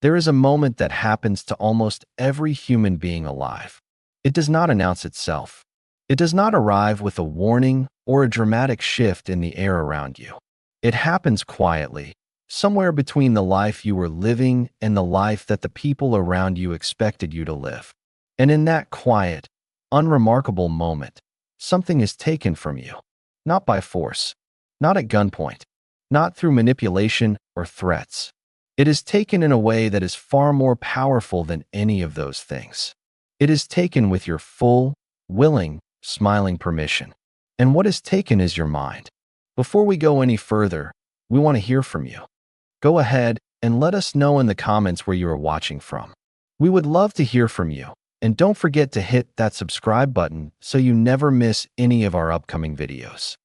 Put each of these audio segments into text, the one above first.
There is a moment that happens to almost every human being alive. It does not announce itself. It does not arrive with a warning or a dramatic shift in the air around you. It happens quietly, somewhere between the life you were living and the life that the people around you expected you to live. And in that quiet, unremarkable moment, something is taken from you. Not by force, not at gunpoint, not through manipulation or threats. It is taken in a way that is far more powerful than any of those things. It is taken with your full, willing, smiling permission. And what is taken is your mind. Before we go any further, we want to hear from you. Go ahead and let us know in the comments where you are watching from. We would love to hear from you. And don't forget to hit that subscribe button so you never miss any of our upcoming videos.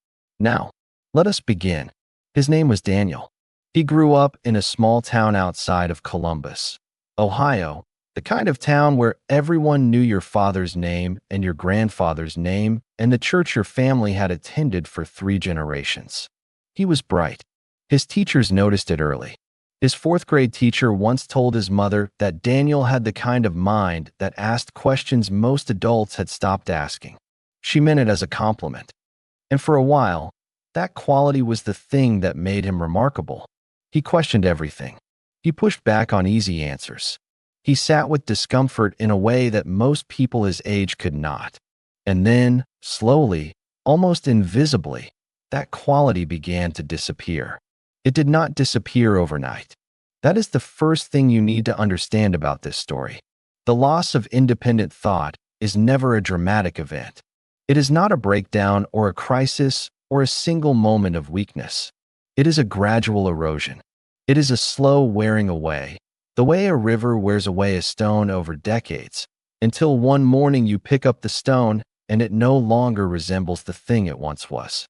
Now, let us begin. His name was Daniel. He grew up in a small town outside of Columbus, Ohio, the kind of town where everyone knew your father's name and your grandfather's name and the church your family had attended for 3 generations. He was bright. His teachers noticed it early. His 4th grade teacher once told his mother that Daniel had the kind of mind that asked questions most adults had stopped asking. She meant it as a compliment. And for a while, that quality was the thing that made him remarkable. He questioned everything. He pushed back on easy answers. He sat with discomfort in a way that most people his age could not. And then, slowly, almost invisibly, that quality began to disappear. It did not disappear overnight. That is the first thing you need to understand about this story. The loss of independent thought is never a dramatic event. It is not a breakdown or a crisis or a single moment of weakness. It is a gradual erosion. It is a slow wearing away, the way a river wears away a stone over decades, until one morning you pick up the stone and it no longer resembles the thing it once was.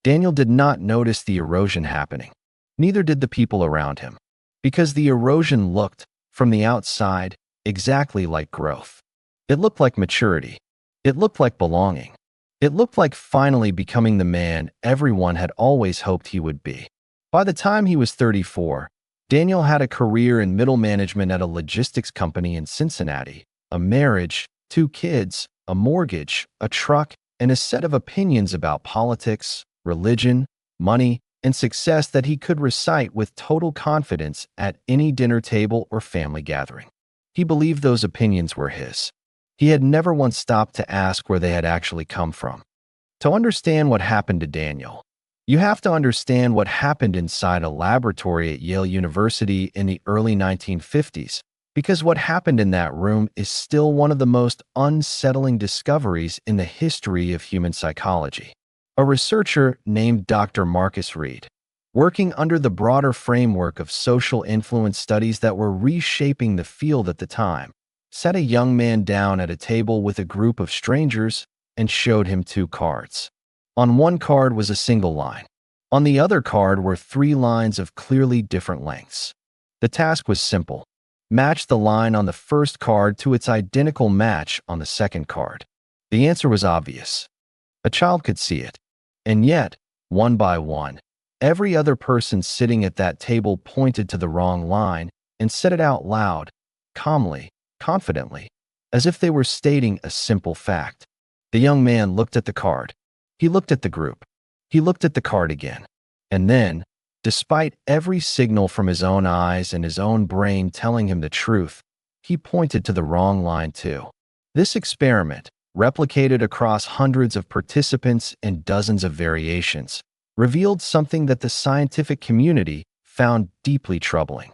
Daniel did not notice the erosion happening. Neither did the people around him, because the erosion looked, from the outside, exactly like growth. It looked like maturity. It looked like belonging. It looked like finally becoming the man everyone had always hoped he would be. By the time he was 34, Daniel had a career in middle management at a logistics company in Cincinnati, a marriage, 2 kids, a mortgage, a truck, and a set of opinions about politics, religion, money, and success that he could recite with total confidence at any dinner table or family gathering. He believed those opinions were his. He had never once stopped to ask where they had actually come from. To understand what happened to Daniel, you have to understand what happened inside a laboratory at Yale University in the early 1950s, because what happened in that room is still one of the most unsettling discoveries in the history of human psychology. A researcher named Dr. Marcus Reed, working under the broader framework of social influence studies that were reshaping the field at the time, sat a young man down at a table with a group of strangers and showed him 2 cards. On one card was a single line. On the other card were 3 lines of clearly different lengths. The task was simple. Match the line on the first card to its identical match on the second card. The answer was obvious. A child could see it. And yet, one by one, every other person sitting at that table pointed to the wrong line and said it out loud, calmly, confidently, as if they were stating a simple fact. The young man looked at the card. He looked at the group. He looked at the card again. And then, despite every signal from his own eyes and his own brain telling him the truth, he pointed to the wrong line too. This experiment, replicated across hundreds of participants and dozens of variations, revealed something that the scientific community found deeply troubling.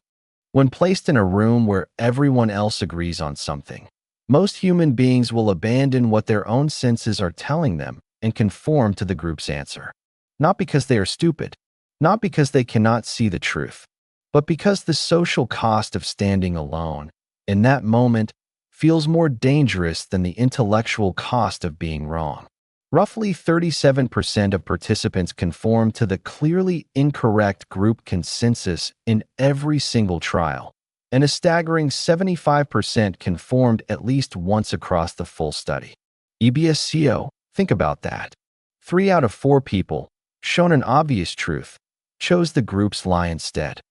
When placed in a room where everyone else agrees on something, most human beings will abandon what their own senses are telling them and conform to the group's answer. Not because they are stupid, not because they cannot see the truth, but because the social cost of standing alone, in that moment, feels more dangerous than the intellectual cost of being wrong. Roughly 37% of participants conform to the clearly incorrect group consensus in every single trial, and a staggering 75% conformed at least once across the full study. EBSCO, think about that. 3 out of 4 people, shown an obvious truth, chose the group's lie instead.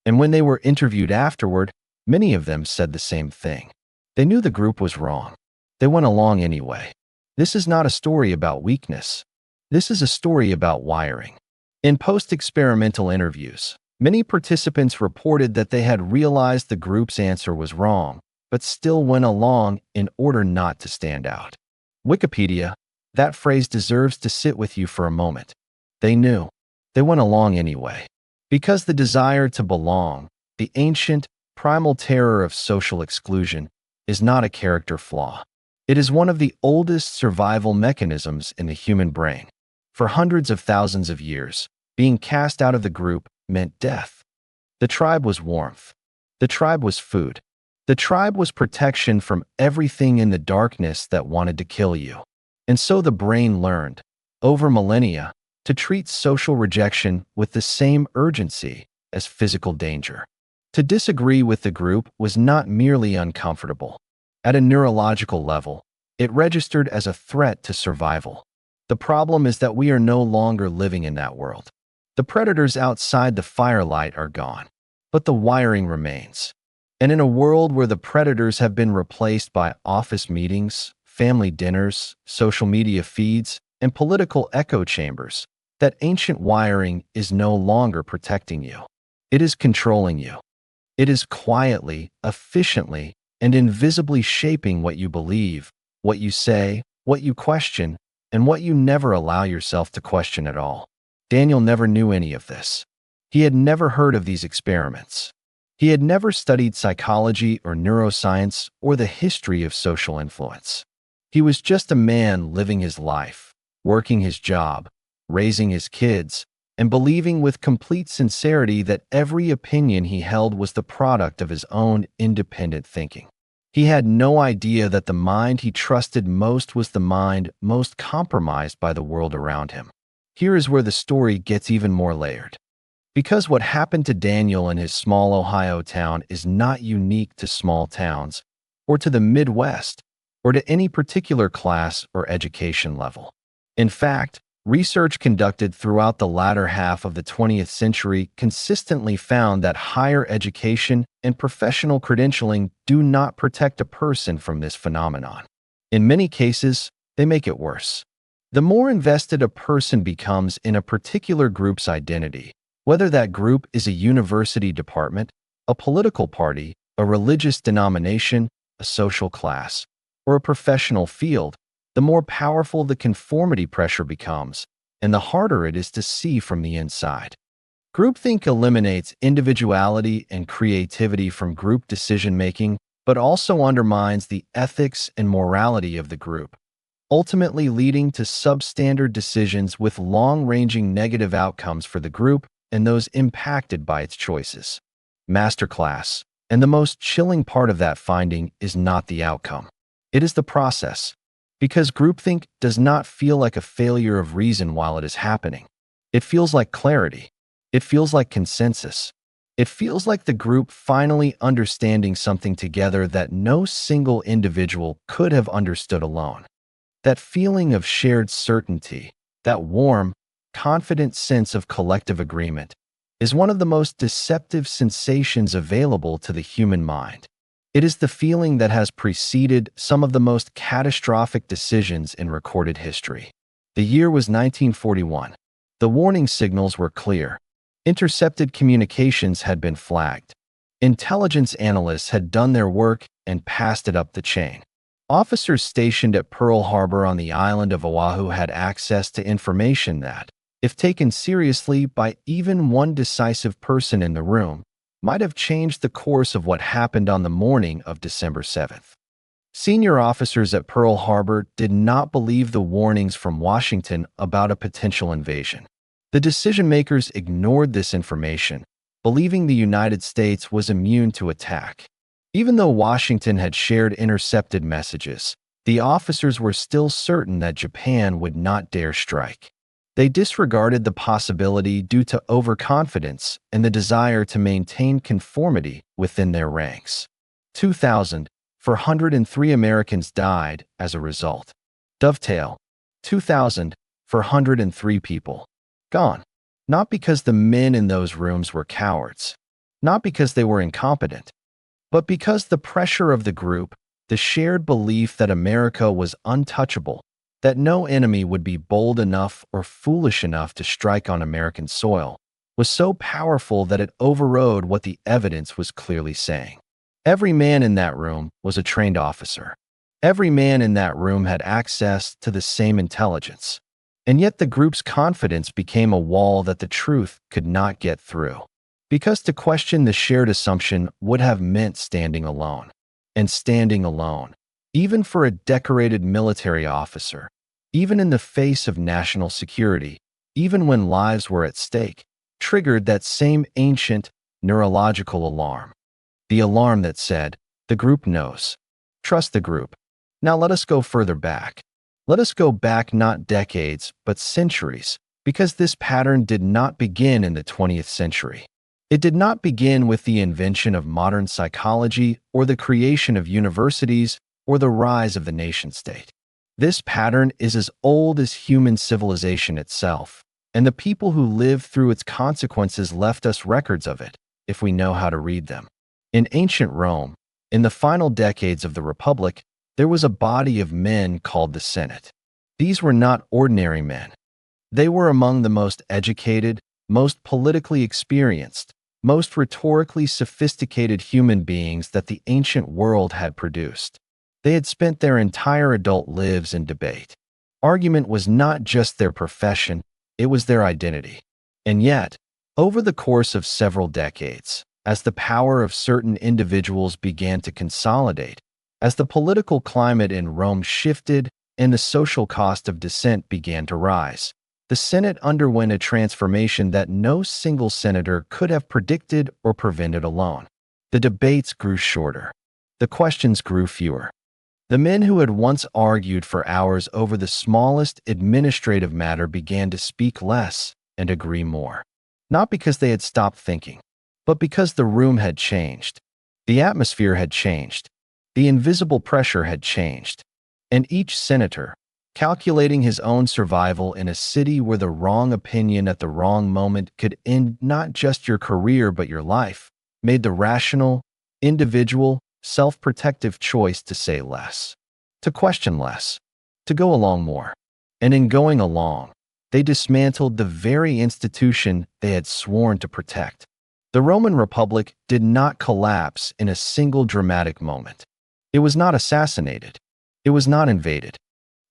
And when they were interviewed afterward, Many of them said the same thing. They knew the group was wrong. They went along anyway. This is not a story about weakness. This is a story about wiring. In post-experimental interviews, many participants reported that they had realized the group's answer was wrong, but still went along in order not to stand out. Wikipedia, that phrase deserves to sit with you for a moment. They knew. They went along anyway. Because the desire to belong, the ancient, primal terror of social exclusion, is not a character flaw. It is one of the oldest survival mechanisms in the human brain. For hundreds of thousands of years, being cast out of the group meant death. The tribe was warmth. The tribe was food. The tribe was protection from everything in the darkness that wanted to kill you. And so the brain learned, over millennia, to treat social rejection with the same urgency as physical danger. To disagree with the group was not merely uncomfortable. At a neurological level, it registered as a threat to survival. The problem is that we are no longer living in that world. The predators outside the firelight are gone, but the wiring remains. And in a world where the predators have been replaced by office meetings, family dinners, social media feeds, and political echo chambers, that ancient wiring is no longer protecting you. It is controlling you. It is quietly, efficiently, and invisibly shaping what you believe, what you say, what you question, and what you never allow yourself to question at all. Daniel never knew any of this. He had never heard of these experiments. He had never studied psychology or neuroscience or the history of social influence. He was just a man living his life, working his job, raising his kids, and believing with complete sincerity that every opinion he held was the product of his own independent thinking. He had no idea that the mind he trusted most was the mind most compromised by the world around him. Here is where the story gets even more layered. Because what happened to Daniel in his small Ohio town is not unique to small towns, or to the Midwest, or to any particular class or education level. In fact, research conducted throughout the latter half of the 20th century consistently found that higher education and professional credentialing do not protect a person from this phenomenon. In many cases, they make it worse. The more invested a person becomes in a particular group's identity, whether that group is a university department, a political party, a religious denomination, a social class, or a professional field, the more powerful the conformity pressure becomes, and the harder it is to see from the inside. Groupthink eliminates individuality and creativity from group decision-making, but also undermines the ethics and morality of the group, ultimately leading to substandard decisions with long-ranging negative outcomes for the group and those impacted by its choices. Masterclass. And the most chilling part of that finding is not the outcome. It is the process. Because groupthink does not feel like a failure of reason while it is happening. It feels like clarity. It feels like consensus. It feels like the group finally understanding something together that no single individual could have understood alone. That feeling of shared certainty, that warm, confident sense of collective agreement, is one of the most deceptive sensations available to the human mind. It is the feeling that has preceded some of the most catastrophic decisions in recorded history. The year was 1941. The warning signals were clear. Intercepted communications had been flagged. Intelligence analysts had done their work and passed it up the chain. Officers stationed at Pearl Harbor on the island of Oahu had access to information that, if taken seriously by even one decisive person in the room, might have changed the course of what happened on the morning of December 7th. Senior officers at Pearl Harbor did not believe the warnings from Washington about a potential invasion. The decision-makers ignored this information, believing the United States was immune to attack. Even though Washington had shared intercepted messages, the officers were still certain that Japan would not dare strike. They disregarded the possibility due to overconfidence and the desire to maintain conformity within their ranks. 2,403 Americans died as a result. Dovetail. 2,403 people. Gone. Not because the men in those rooms were cowards. Not because they were incompetent. but because the pressure of the group, the shared belief that America was untouchable, that no enemy would be bold enough or foolish enough to strike on American soil, was so powerful that it overrode what the evidence was clearly saying. Every man in that room was a trained officer. Every man in that room had access to the same intelligence. And yet the group's confidence became a wall that the truth could not get through. Because to question the shared assumption would have meant standing alone. And standing alone, even for a decorated military officer, even in the face of national security, even when lives were at stake, triggered that same ancient neurological alarm. The alarm that said, the group knows. Trust the group. Now let us go further back. Let us go back not decades, but centuries, because this pattern did not begin in the 20th century. It did not begin with the invention of modern psychology or the creation of universities or the rise of the nation-state. This pattern is as old as human civilization itself, and the people who lived through its consequences left us records of it, if we know how to read them. In ancient Rome, in the final decades of the Republic, there was a body of men called the Senate. These were not ordinary men. They were among the most educated, most politically experienced, most rhetorically sophisticated human beings that the ancient world had produced. They had spent their entire adult lives in debate. Argument was not just their profession, it was their identity. And yet, over the course of several decades, as the power of certain individuals began to consolidate, as the political climate in Rome shifted and the social cost of dissent began to rise, the Senate underwent a transformation that no single senator could have predicted or prevented alone. The debates grew shorter. The questions grew fewer. The men who had once argued for hours over the smallest administrative matter began to speak less and agree more. Not because they had stopped thinking, but because the room had changed. The atmosphere had changed. The invisible pressure had changed. And each senator, calculating his own survival in a city where the wrong opinion at the wrong moment could end not just your career but your life, made the rational, individual, self-protective choice to say less, to question less, to go along more. And in going along, they dismantled the very institution they had sworn to protect. The Roman Republic did not collapse in a single dramatic moment. It was not assassinated. It was not invaded.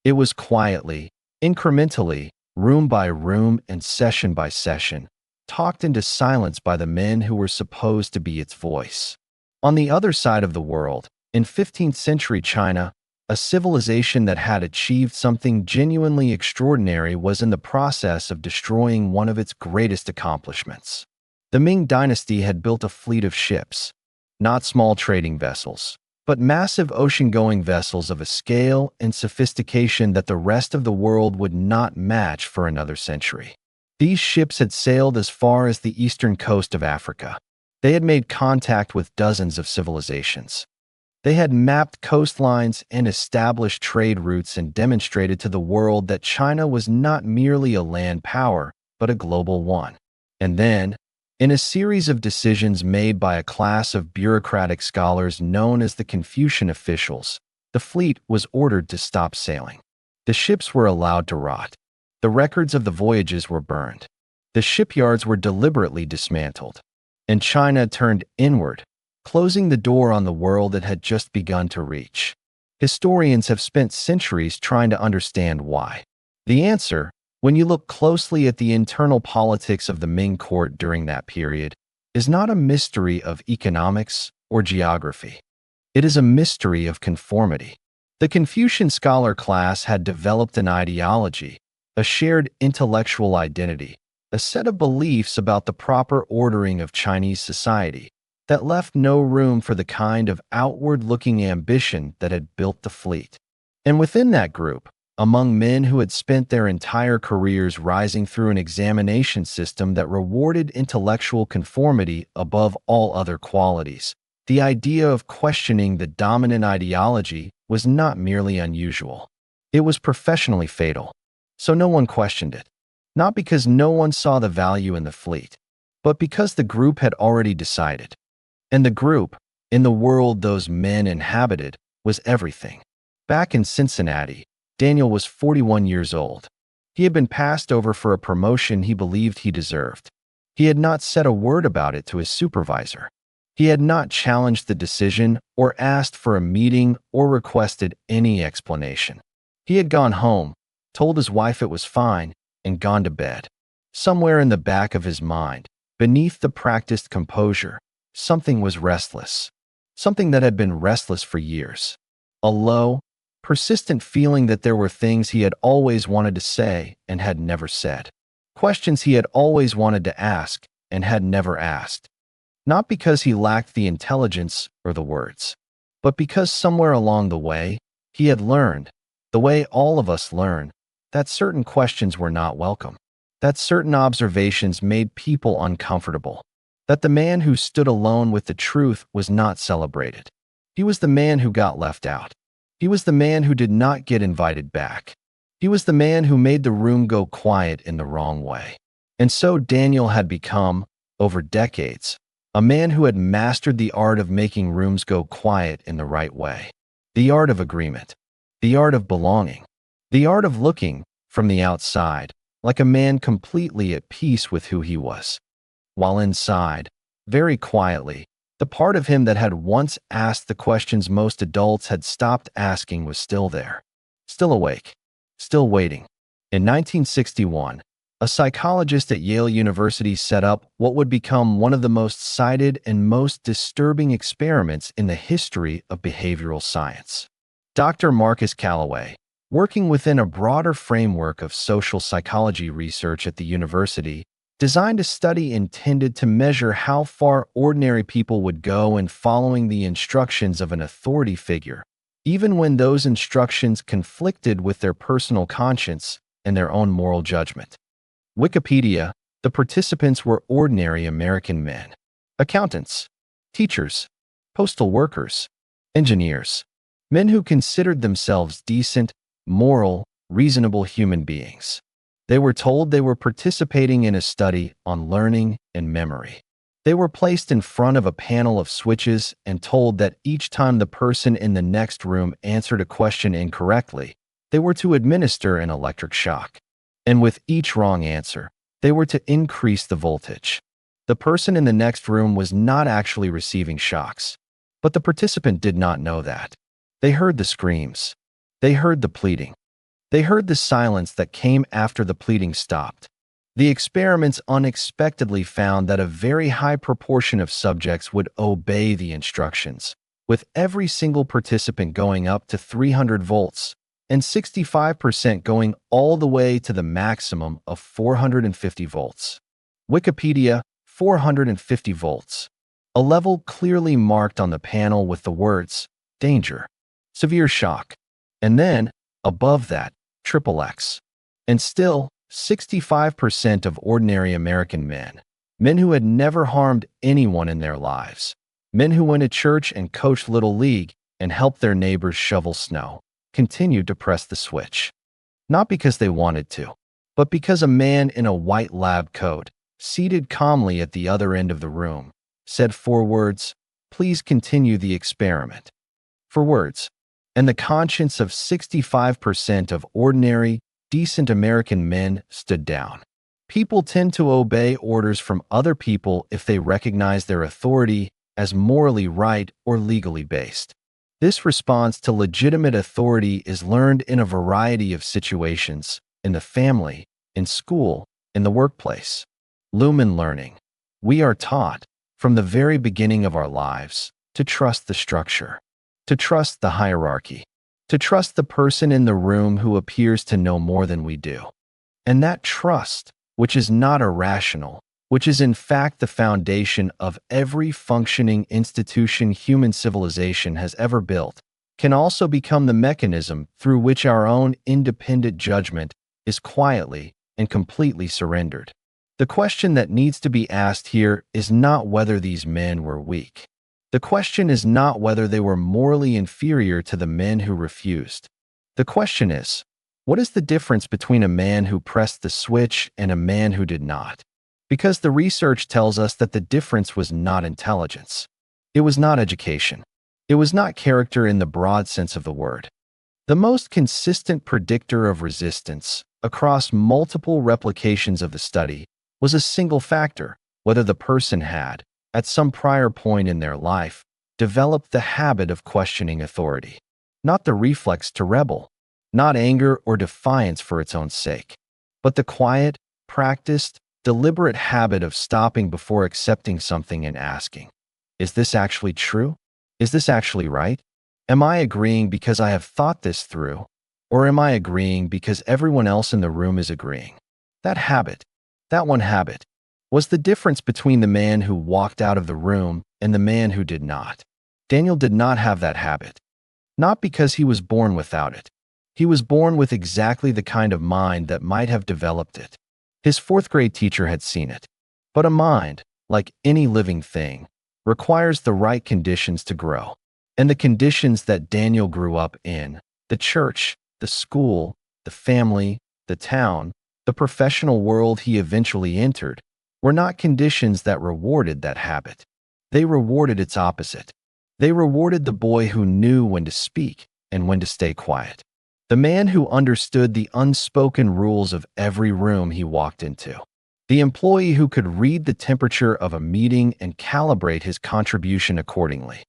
It was quietly, incrementally, room by room and session by session, talked into silence by the men who were supposed to be its voice. On the other side of the world, in 15th century China, a civilization that had achieved something genuinely extraordinary was in the process of destroying one of its greatest accomplishments. The Ming Dynasty had built a fleet of ships, not small trading vessels, but massive ocean-going vessels of a scale and sophistication that the rest of the world would not match for another century. These ships had sailed as far as the eastern coast of Africa. They had made contact with dozens of civilizations. They had mapped coastlines and established trade routes and demonstrated to the world that China was not merely a land power, but a global one. And then, in a series of decisions made by a class of bureaucratic scholars known as the Confucian officials, the fleet was ordered to stop sailing. The ships were allowed to rot. The records of the voyages were burned. The shipyards were deliberately dismantled. And China turned inward, closing the door on the world it had just begun to reach. Historians have spent centuries trying to understand why. The answer, when you look closely at the internal politics of the Ming court during that period, is not a mystery of economics or geography. It is a mystery of conformity. The Confucian scholar class had developed an ideology, a shared intellectual identity, a set of beliefs about the proper ordering of Chinese society that left no room for the kind of outward-looking ambition that had built the fleet. And within that group, among men who had spent their entire careers rising through an examination system that rewarded intellectual conformity above all other qualities, the idea of questioning the dominant ideology was not merely unusual. It was professionally fatal, so no one questioned it. Not because no one saw the value in the fleet, but because the group had already decided. And the group, in the world those men inhabited, was everything. Back in Cincinnati, Daniel was 41 years old. He had been passed over for a promotion he believed he deserved. He had not said a word about it to his supervisor. He had not challenged the decision or asked for a meeting or requested any explanation. He had gone home, told his wife it was fine, and gone to bed. Somewhere in the back of his mind, beneath the practiced composure, something was restless. Something that had been restless for years. A low, persistent feeling that there were things he had always wanted to say and had never said. Questions he had always wanted to ask and had never asked. Not because he lacked the intelligence or the words, but because somewhere along the way, he had learned, the way all of us learn, that certain questions were not welcome, that certain observations made people uncomfortable, that the man who stood alone with the truth was not celebrated. He was the man who got left out. He was the man who did not get invited back. He was the man who made the room go quiet in the wrong way. And so Daniel had become, over decades, a man who had mastered the art of making rooms go quiet in the right way. The art of agreement. The art of belonging. The art of looking, from the outside, like a man completely at peace with who he was. While inside, very quietly, the part of him that had once asked the questions most adults had stopped asking was still there. Still awake. Still waiting. In 1961, a psychologist at Yale University set up what would become one of the most cited and most disturbing experiments in the history of behavioral science. Dr. Marcus Calloway, working within a broader framework of social psychology research at the university, designed a study intended to measure how far ordinary people would go in following the instructions of an authority figure, even when those instructions conflicted with their personal conscience and their own moral judgment. Wikipedia, the participants were ordinary American men, accountants, teachers, postal workers, engineers, men who considered themselves decent, moral, reasonable human beings. They were told they were participating in a study on learning and memory. They were placed in front of a panel of switches and told that each time the person in the next room answered a question incorrectly, they were to administer an electric shock. And with each wrong answer, they were to increase the voltage. The person in the next room was not actually receiving shocks, but the participant did not know that. They heard the screams. They heard the pleading. They heard the silence that came after the pleading stopped. The experiments unexpectedly found that a very high proportion of subjects would obey the instructions, with every single participant going up to 300 volts and 65% going all the way to the maximum of 450 volts. Wikipedia, 450 volts. A level clearly marked on the panel with the words, danger, severe shock, and then, above that, XXX. And still, 65% of ordinary American men, men who had never harmed anyone in their lives, men who went to church and coached Little League and helped their neighbors shovel snow, continued to press the switch. Not because they wanted to, but because a man in a white lab coat, seated calmly at the other end of the room, said 4 words, "Please continue the experiment." 4 words. And the conscience of 65% of ordinary, decent American men stood down. People tend to obey orders from other people if they recognize their authority as morally right or legally based. This response to legitimate authority is learned in a variety of situations, in the family, in school, in the workplace. Lumen learning. We are taught, from the very beginning of our lives, to trust the structure, to trust the hierarchy, to trust the person in the room who appears to know more than we do. And that trust, which is not irrational, which is in fact the foundation of every functioning institution human civilization has ever built, can also become the mechanism through which our own independent judgment is quietly and completely surrendered. The question that needs to be asked here is not whether these men were weak. The question is not whether they were morally inferior to the men who refused. The question is, what is the difference between a man who pressed the switch and a man who did not? Because the research tells us that the difference was not intelligence. It was not education. It was not character in the broad sense of the word. The most consistent predictor of resistance across multiple replications of the study was a single factor: whether the person had, at some prior point in their life, developed the habit of questioning authority. Not the reflex to rebel, not anger or defiance for its own sake, but the quiet, practiced, deliberate habit of stopping before accepting something and asking, "Is this actually true? Is this actually right? Am I agreeing because I have thought this through, or am I agreeing because everyone else in the room is agreeing?" That habit, that one habit, was the difference between the man who walked out of the room and the man who did not. Daniel did not have that habit, not because he was born without it. He was born with exactly the kind of mind that might have developed it. His fourth-grade teacher had seen it. But a mind, like any living thing, requires the right conditions to grow. And the conditions that Daniel grew up in, the church, the school, the family, the town, the professional world he eventually entered, were not conditions that rewarded that habit. They rewarded its opposite. They rewarded the boy who knew when to speak and when to stay quiet. The man who understood the unspoken rules of every room he walked into. The employee who could read the temperature of a meeting and calibrate his contribution accordingly.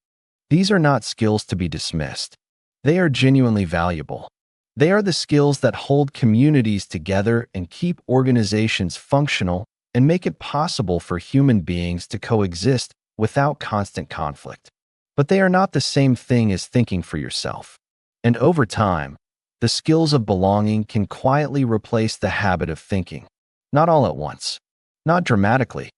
These are not skills to be dismissed. They are genuinely valuable. They are the skills that hold communities together and keep organizations functional and make it possible for human beings to coexist without constant conflict. But they are not the same thing as thinking for yourself. And over time, the skills of belonging can quietly replace the habit of thinking. Not all at once, not dramatically,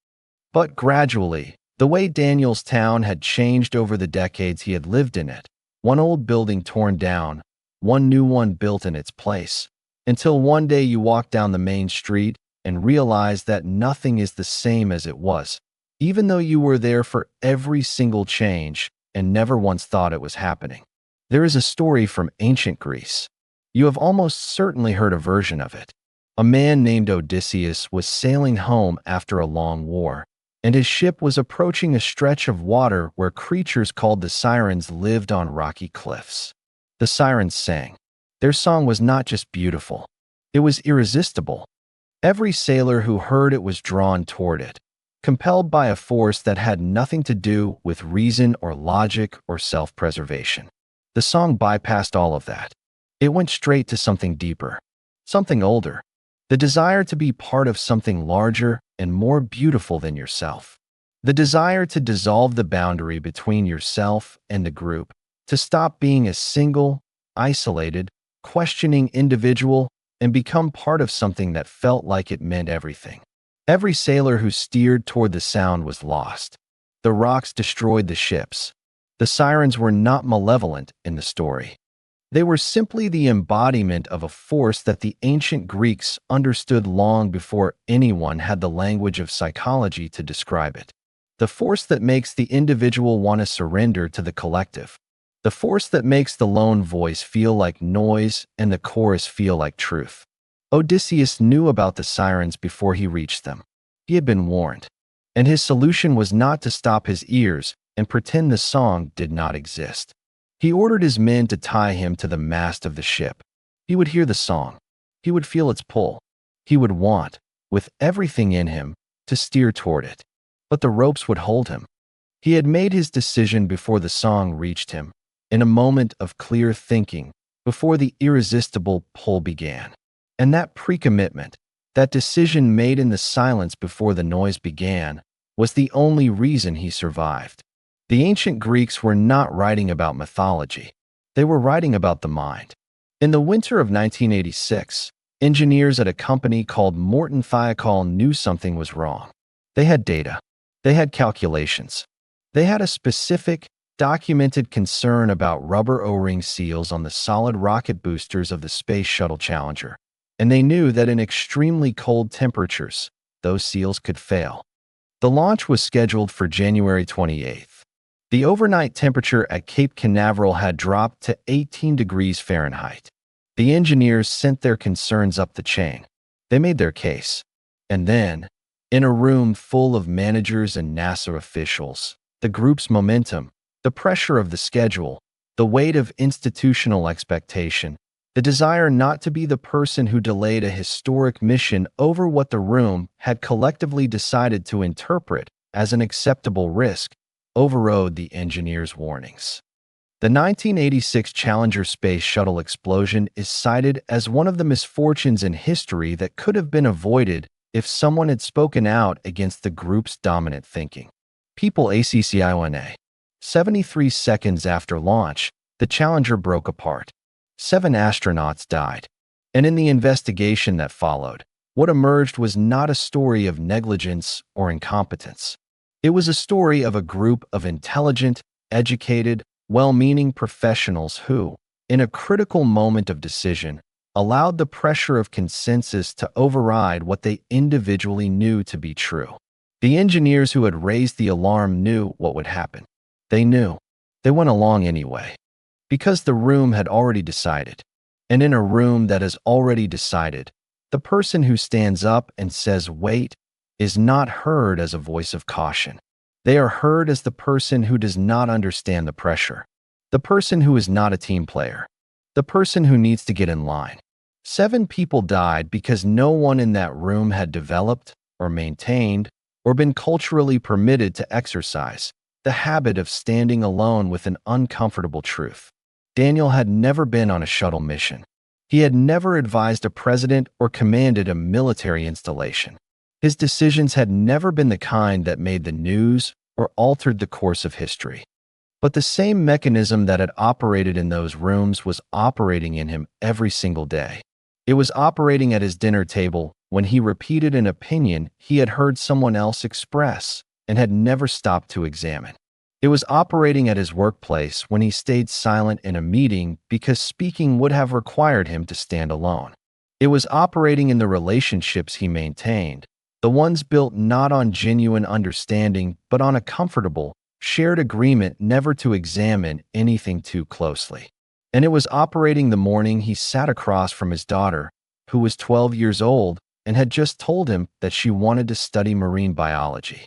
but gradually, the way Daniel's town had changed over the decades he had lived in it. One old building torn down, one new one built in its place, until one day you walk down the main street and realize that nothing is the same as it was, even though you were there for every single change and never once thought it was happening. There is a story from ancient Greece. You have almost certainly heard a version of it. A man named Odysseus was sailing home after a long war, and his ship was approaching a stretch of water where creatures called the sirens lived on rocky cliffs. The sirens sang. Their song was not just beautiful, it was irresistible. Every sailor who heard it was drawn toward it, compelled by a force that had nothing to do with reason or logic or self-preservation. The song bypassed all of that. It went straight to something deeper, something older, the desire to be part of something larger and more beautiful than yourself. The desire to dissolve the boundary between yourself and the group, to stop being a single, isolated, questioning individual and become part of something that felt like it meant everything. Every sailor who steered toward the sound was lost. The rocks destroyed the ships. The sirens were not malevolent in the story. They were simply the embodiment of a force that the ancient Greeks understood long before anyone had the language of psychology to describe it. The force that makes the individual want to surrender to the collective. The force that makes the lone voice feel like noise and the chorus feel like truth. Odysseus knew about the sirens before he reached them. He had been warned. And his solution was not to stop his ears and pretend the song did not exist. He ordered his men to tie him to the mast of the ship. He would hear the song. He would feel its pull. He would want, with everything in him, to steer toward it. But the ropes would hold him. He had made his decision before the song reached him, in a moment of clear thinking, before the irresistible pull began. And that pre-commitment, that decision made in the silence before the noise began, was the only reason he survived. The ancient Greeks were not writing about mythology. They were writing about the mind. In the winter of 1986, engineers at a company called Morton Thiokol knew something was wrong. They had data. They had calculations. They had a specific, documented concern about rubber O-ring seals on the solid rocket boosters of the Space Shuttle Challenger. And they knew that in extremely cold temperatures, those seals could fail. The launch was scheduled for January 28th. The overnight temperature at Cape Canaveral had dropped to 18 degrees Fahrenheit. The engineers sent their concerns up the chain. They made their case. And then, in a room full of managers and NASA officials, The group's momentum, the pressure of the schedule, the weight of institutional expectation, the desire not to be the person who delayed a historic mission over what the room had collectively decided to interpret as an acceptable risk, overrode the engineers' warnings. The 1986 Challenger space shuttle explosion is cited as one of the misfortunes in history that could have been avoided if someone had spoken out against the group's dominant thinking. People ACCIONA. 73 seconds after launch, the Challenger broke apart. 7 astronauts died. And in the investigation that followed, what emerged was not a story of negligence or incompetence. It was a story of a group of intelligent, educated, well-meaning professionals who, in a critical moment of decision, allowed the pressure of consensus to override what they individually knew to be true. The engineers who had raised the alarm knew what would happen. They knew. They went along anyway. Because the room had already decided. And in a room that has already decided, the person who stands up and says, "Wait," is not heard as a voice of caution. They are heard as the person who does not understand the pressure, the person who is not a team player, the person who needs to get in line. 7 people died because no one in that room had developed or maintained or been culturally permitted to exercise the habit of standing alone with an uncomfortable truth. Daniel had never been on a shuttle mission. He had never advised a president or commanded a military installation. His decisions had never been the kind that made the news or altered the course of history. But the same mechanism that had operated in those rooms was operating in him every single day. It was operating at his dinner table when he repeated an opinion he had heard someone else express and had never stopped to examine. It was operating at his workplace when he stayed silent in a meeting because speaking would have required him to stand alone. It was operating in the relationships he maintained, the ones built not on genuine understanding but on a comfortable, shared agreement never to examine anything too closely. And it was operating the morning he sat across from his daughter, who was 12 years old and had just told him that she wanted to study marine biology.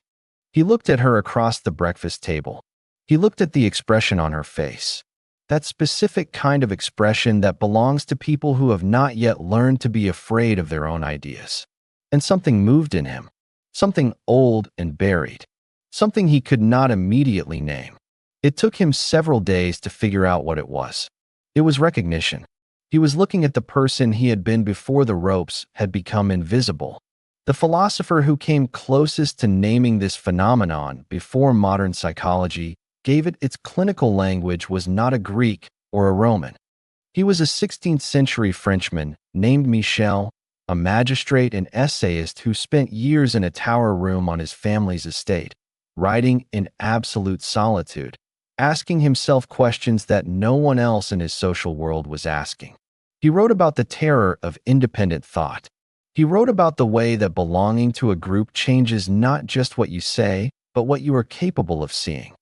He looked at her across the breakfast table. He looked at the expression on her face. That specific kind of expression that belongs to people who have not yet learned to be afraid of their own ideas. And something moved in him, something old and buried, something he could not immediately name. It took him several days to figure out what it was. It was recognition. He was looking at the person he had been before the ropes had become invisible. The philosopher who came closest to naming this phenomenon before modern psychology gave it its clinical language was not a Greek or a Roman. He was a 16th century Frenchman named Michel, a magistrate and essayist who spent years in a tower room on his family's estate, writing in absolute solitude, asking himself questions that no one else in his social world was asking. He wrote about the terror of independent thought. He wrote about the way that belonging to a group changes not just what you say, but what you are capable of seeing.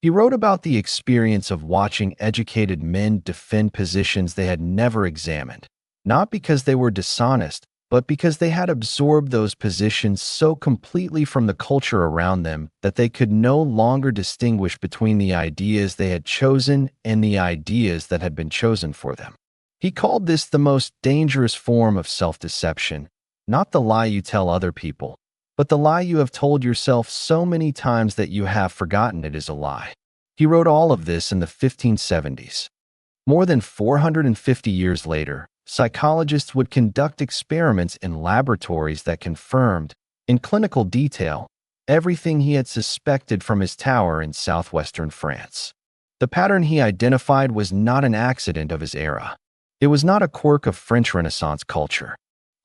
He wrote about the experience of watching educated men defend positions they had never examined, not because they were dishonest, but because they had absorbed those positions so completely from the culture around them that they could no longer distinguish between the ideas they had chosen and the ideas that had been chosen for them. He called this the most dangerous form of self-deception, not the lie you tell other people, but the lie you have told yourself so many times that you have forgotten it is a lie. He wrote all of this in the 1570s. More than 450 years later, psychologists would conduct experiments in laboratories that confirmed, in clinical detail, everything he had suspected from his tower in southwestern France. The pattern he identified was not an accident of his era. It was not a quirk of French Renaissance culture.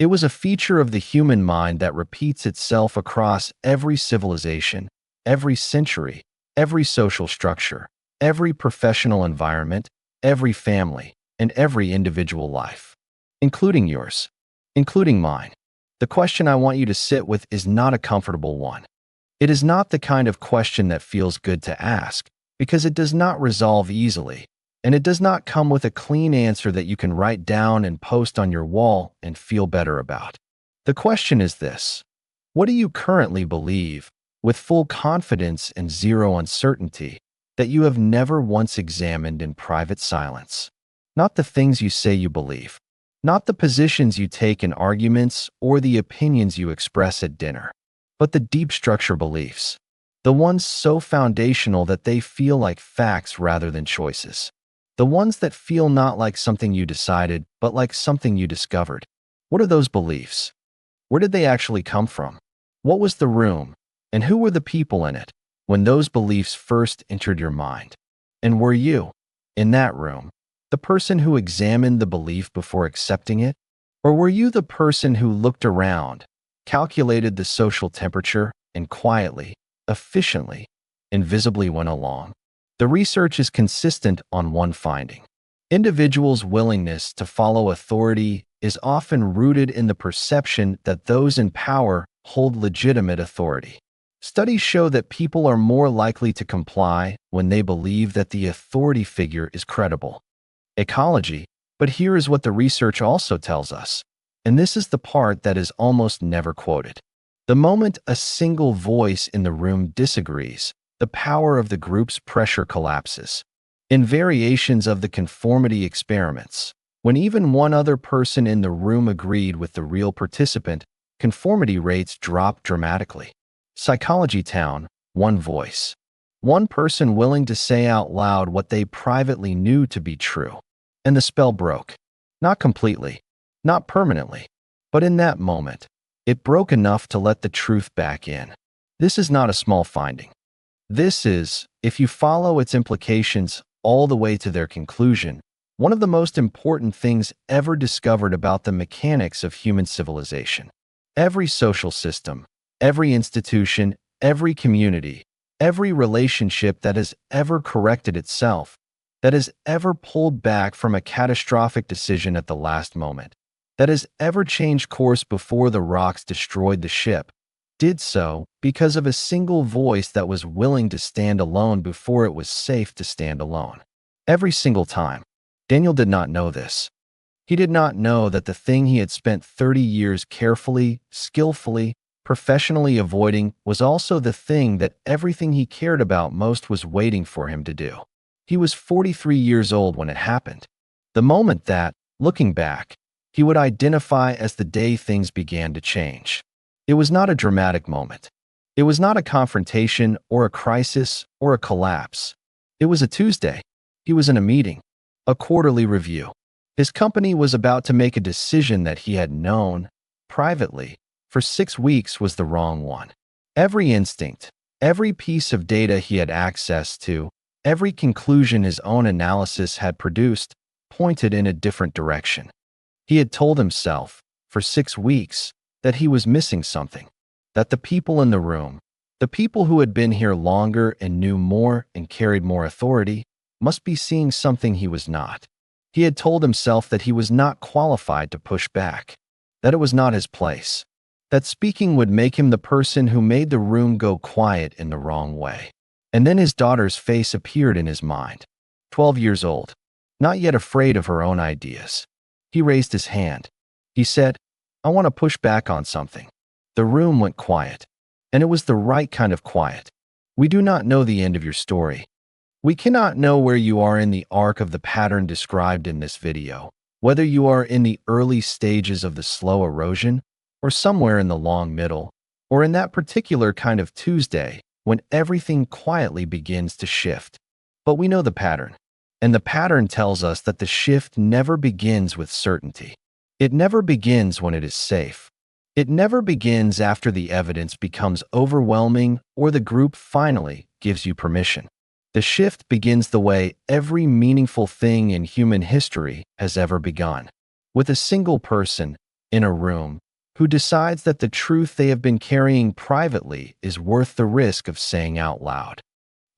It was a feature of the human mind that repeats itself across every civilization, every century, every social structure, every professional environment, every family, and every individual life, including yours, including mine. The question I want you to sit with is not a comfortable one. It is not the kind of question that feels good to ask, because it does not resolve easily, and it does not come with a clean answer that you can write down and post on your wall and feel better about. The question is this: what do you currently believe, with full confidence and zero uncertainty, that you have never once examined in private silence. Not the things you say you believe, not the positions you take in arguments or the opinions you express at dinner, but the deep structure beliefs, the ones so foundational that they feel like facts rather than choices, the ones that feel not like something you decided, but like something you discovered. What are those beliefs? Where did they actually come from? What was the room, and who were the people in it when those beliefs first entered your mind? And were you, in that room, the person who examined the belief before accepting it? Or were you the person who looked around, calculated the social temperature, and quietly, efficiently, invisibly went along? The research is consistent on one finding. Individuals' willingness to follow authority is often rooted in the perception that those in power hold legitimate authority. Studies show that people are more likely to comply when they believe that the authority figure is credible. Ecology, but here is what the research also tells us, and this is the part that is almost never quoted. The moment a single voice in the room disagrees, the power of the group's pressure collapses. In variations of the conformity experiments, when even one other person in the room agreed with the real participant, conformity rates dropped dramatically. Psychology Town, one voice. One person willing to say out loud what they privately knew to be true. And the spell broke. Not completely, not permanently, but in that moment, it broke enough to let the truth back in. This is not a small finding. This is, if you follow its implications all the way to their conclusion, one of the most important things ever discovered about the mechanics of human civilization. Every social system, every institution, every community, every relationship that has ever corrected itself, that has ever pulled back from a catastrophic decision at the last moment, that has ever changed course before the rocks destroyed the ship, did so because of a single voice that was willing to stand alone before it was safe to stand alone. Every single time. Daniel did not know this. He did not know that the thing he had spent 30 years carefully, skillfully, professionally avoiding was also the thing that everything he cared about most was waiting for him to do. He was 43 years old when it happened. The moment that, looking back, he would identify as the day things began to change. It was not a dramatic moment. It was not a confrontation or a crisis or a collapse. It was a Tuesday. He was in a meeting, a quarterly review. His company was about to make a decision that he had known, privately, for 6 weeks was the wrong one. Every instinct, every piece of data he had access to, every conclusion his own analysis had produced, pointed in a different direction. He had told himself, for 6 weeks, that he was missing something, that the people in the room, the people who had been here longer and knew more and carried more authority, must be seeing something he was not. He had told himself that he was not qualified to push back, that it was not his place, that speaking would make him the person who made the room go quiet in the wrong way. And then his daughter's face appeared in his mind. 12 years old, not yet afraid of her own ideas. He raised his hand. He said, "I want to push back on something." The room went quiet, and it was the right kind of quiet. We do not know the end of your story. We cannot know where you are in the arc of the pattern described in this video, whether you are in the early stages of the slow erosion, or somewhere in the long middle, or in that particular kind of Tuesday when everything quietly begins to shift. But we know the pattern, and the pattern tells us that the shift never begins with certainty. It never begins when it is safe. It never begins after the evidence becomes overwhelming or the group finally gives you permission. The shift begins the way every meaningful thing in human history has ever begun, with a single person in a room who decides that the truth they have been carrying privately is worth the risk of saying out loud.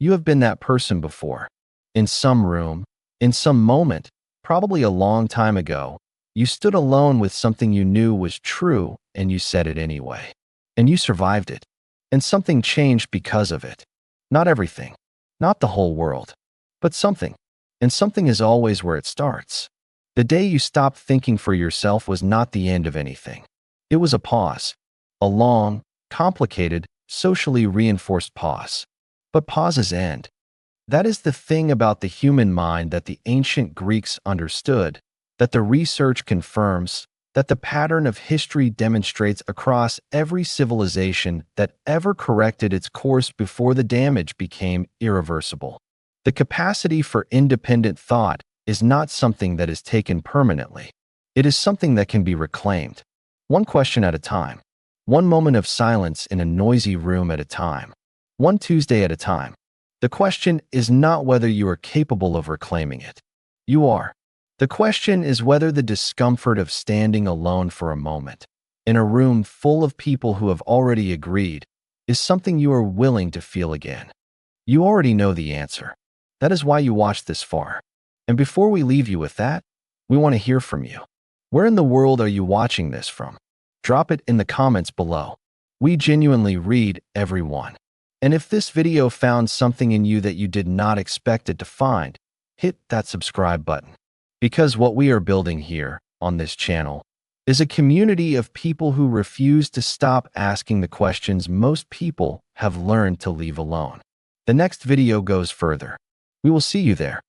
You have been that person before. In some room, in some moment, probably a long time ago, you stood alone with something you knew was true and you said it anyway. And you survived it. And something changed because of it. Not everything. Not the whole world, but something. And something is always where it starts. The day you stopped thinking for yourself was not the end of anything. It was a pause, a long, complicated, socially reinforced pause. But pauses end. That is the thing about the human mind that the ancient Greeks understood, that the research confirms, that the pattern of history demonstrates across every civilization that ever corrected its course before the damage became irreversible. The capacity for independent thought is not something that is taken permanently. It is something that can be reclaimed, one question at a time, one moment of silence in a noisy room at a time, one Tuesday at a time. The question is not whether you are capable of reclaiming it. You are. The question is whether the discomfort of standing alone for a moment, in a room full of people who have already agreed, is something you are willing to feel again. You already know the answer. That is why you watched this far. And before we leave you with that, we want to hear from you. Where in the world are you watching this from? Drop it in the comments below. We genuinely read every one. And if this video found something in you that you did not expect it to find, hit that subscribe button. Because what we are building here, on this channel, is a community of people who refuse to stop asking the questions most people have learned to leave alone. The next video goes further. We will see you there.